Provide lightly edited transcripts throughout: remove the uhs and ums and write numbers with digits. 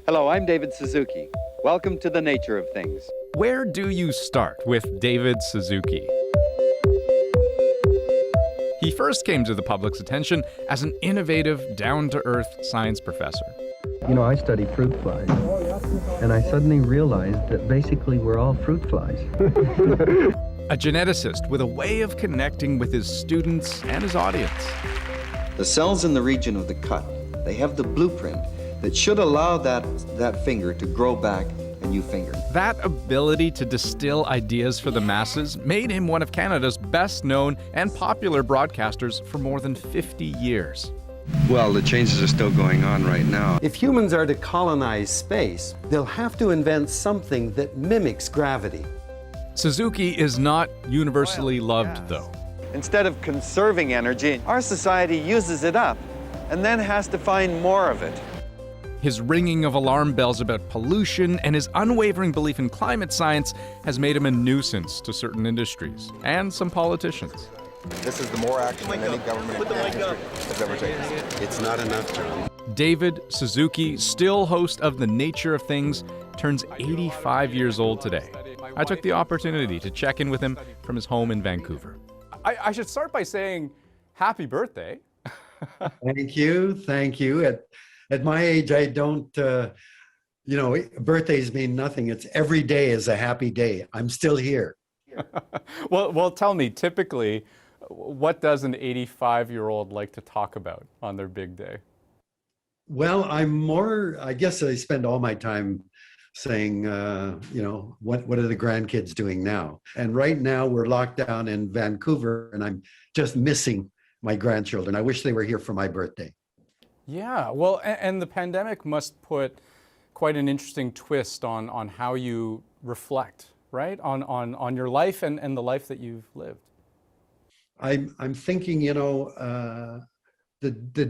Hello, I'm David Suzuki. Welcome to the Nature of Things. Where do you start with David Suzuki? He first came to the public's attention as an innovative, down-to-earth science professor. You know, I study fruit flies, and I suddenly realized that basically we're all fruit flies. A geneticist with a way of connecting with his students and his audience. The cells in the region of the cut, they have the blueprint that should allow that finger to grow back a new finger. That ability to distill ideas for the masses made him one of Canada's best-known and popular broadcasters for more than 50 years. Well, the changes are still going on right now. If humans are to colonize space, they'll have to invent something that mimics gravity. Suzuki is not universally loved, though. Instead of conserving energy, our society uses it up and then has to find more of it. His ringing of alarm bells about pollution and his unwavering belief in climate science has made him a nuisance to certain industries and some politicians. This is the more action than any government in history has ever taken. It's not enough, John. David Suzuki, still host of The Nature of Things, turns 85 years old today. I took the opportunity to check in with him from his home in Vancouver. I should start by saying happy birthday. Thank you, thank you. At my age, I don't, birthdays mean nothing. It's every day is a happy day. I'm still here. Well, tell me, typically, what does an 85-year-old like to talk about on their big day? Well, I guess I spend all my time saying, what are the grandkids doing now? And right now we're locked down in Vancouver and I'm just missing my grandchildren. I wish they were here for my birthday. Yeah, well, and the pandemic must put quite an interesting twist on how you reflect, right? On your life and the life that you've lived. I'm thinking, the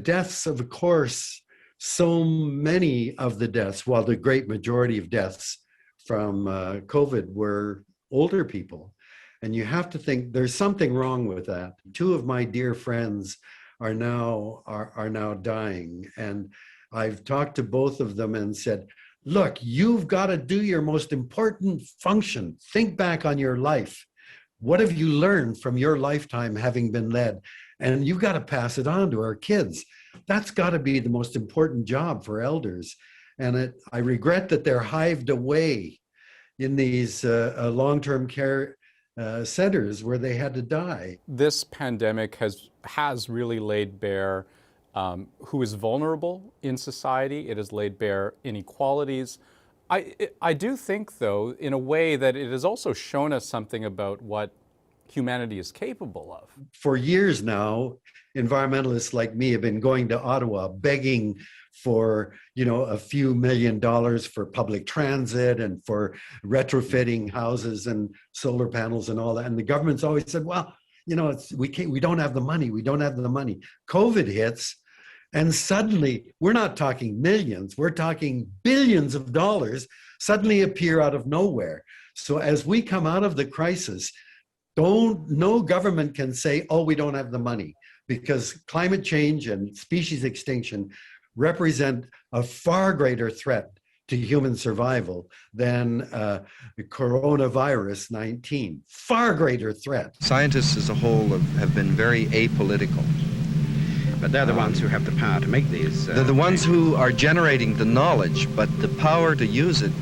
deaths, of course, so many of the deaths, while the great majority of deaths from COVID were older people. And you have to think there's something wrong with that. Two of my dear friends are now dying. And I've talked to both of them and said, look, you've got to do your most important function. Think back on your life. What have you learned from your lifetime having been led? And you've got to pass it on to our kids. That's got to be the most important job for elders. And I regret that they're hived away in these long-term care centers where they had to die. This pandemic has really laid bare who is vulnerable in society. It has laid bare inequalities. I do think, though, in a way that it has also shown us something about what humanity is capable of. For years now, environmentalists like me have been going to Ottawa begging for, a few $1 million for public transit and for retrofitting houses and solar panels and all that. And the government's always said, well, we don't have the money. We don't have the money. COVID hits. And suddenly, we're not talking millions, we're talking billions of dollars suddenly appear out of nowhere. So as we come out of the crisis, no government can say, oh, we don't have the money, because climate change and species extinction represent a far greater threat to human survival than coronavirus 19. Far greater threat. Scientists as a whole have been very apolitical. But they're the ones who have the power to make these. They're the ones who are generating the knowledge, but the power to use it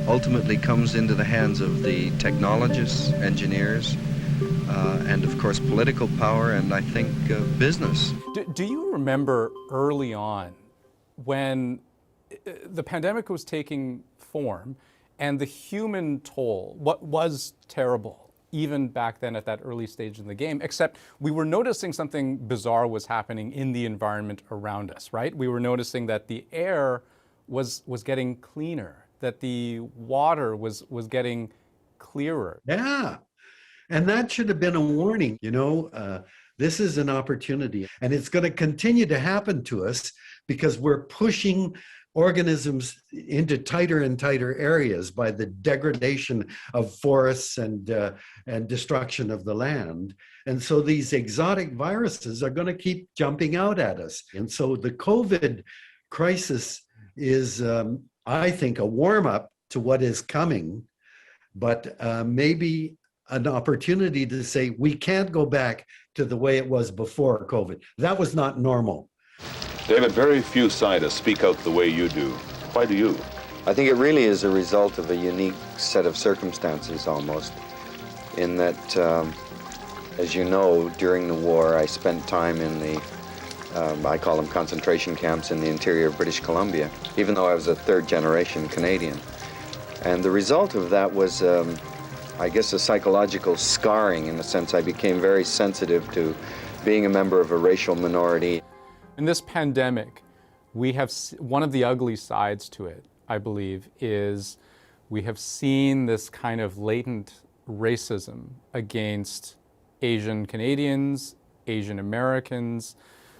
ultimately comes into the hands of the technologists, engineers, and of course political power, and I think business. Do you remember early on when the pandemic was taking form and the human toll, what was terrible, even back then at that early stage in the game, except we were noticing something bizarre was happening in the environment around us, right? We were noticing that the air was getting cleaner, that the water was getting clearer. Yeah, and that should have been a warning. This is an opportunity, and it's going to continue to happen to us because we're pushing organisms into tighter and tighter areas by the degradation of forests and destruction of the land. And so these exotic viruses are going to keep jumping out at us. And so the COVID crisis is I think, a warm-up to what is coming, but maybe an opportunity to say we can't go back to the way it was before COVID. That was not normal. David, very few scientists speak out the way you do. Why do you? I think it really is a result of a unique set of circumstances almost, in that, as you know, during the war I spent time in the, I call them concentration camps in the interior of British Columbia, even though I was a third-generation Canadian. And the result of that was, I guess, a psychological scarring. In a sense, I became very sensitive to being a member of a racial minority. In this pandemic, we have one of the ugly sides to it, I believe, is we have seen this kind of latent racism against Asian Canadians, Asian Americans,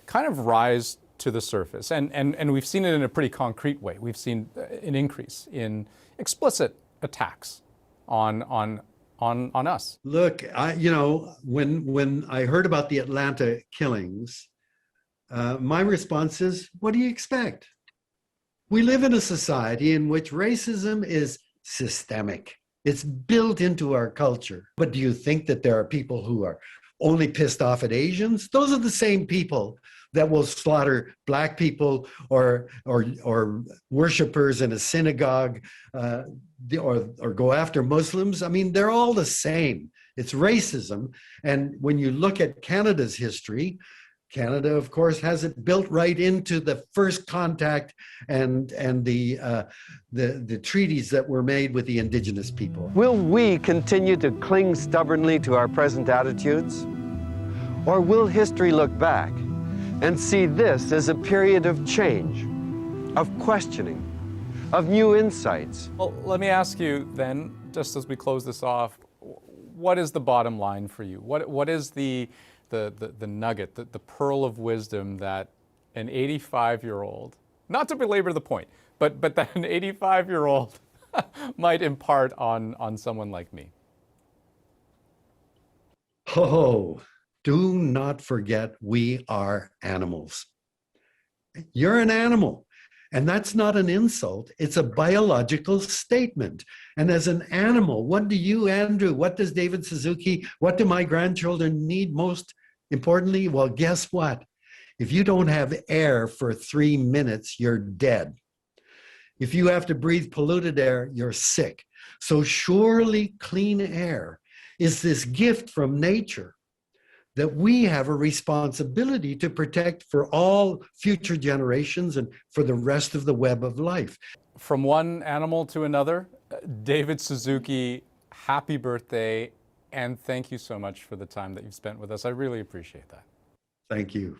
kind of rise to the surface. And we've seen it in a pretty concrete way. We've seen an increase in explicit attacks on us. Look, when I heard about the Atlanta killings, my response is, what do you expect? We live in a society in which racism is systemic. It's built into our culture. But do you think that there are people who are only pissed off at Asians? Those are the same people that will slaughter Black people or worshipers in a synagogue or go after Muslims. I mean, they're all the same. It's racism. And when you look at Canada's history, Canada, of course, has it built right into the first contact and the treaties that were made with the Indigenous people. Will we continue to cling stubbornly to our present attitudes? Or will history look back and see this as a period of change, of questioning, of new insights? Well, let me ask you then, just as we close this off, what is the bottom line for you? What is the nugget, the pearl of wisdom that an 85-year-old, not to belabor the point, but that an 85-year-old might impart on someone like me? Oh, do not forget we are animals. You're an animal. And that's not an insult. It's a biological statement. And as an animal, what do you, Andrew, what does David Suzuki, what do my grandchildren need most importantly? Well, guess what? If you don't have air for 3 minutes, you're dead. If you have to breathe polluted air, you're sick. So surely clean air is this gift from nature that we have a responsibility to protect for all future generations and for the rest of the web of life. From one animal to another, David Suzuki, happy birthday, and thank you so much for the time that you've spent with us. I really appreciate that. Thank you.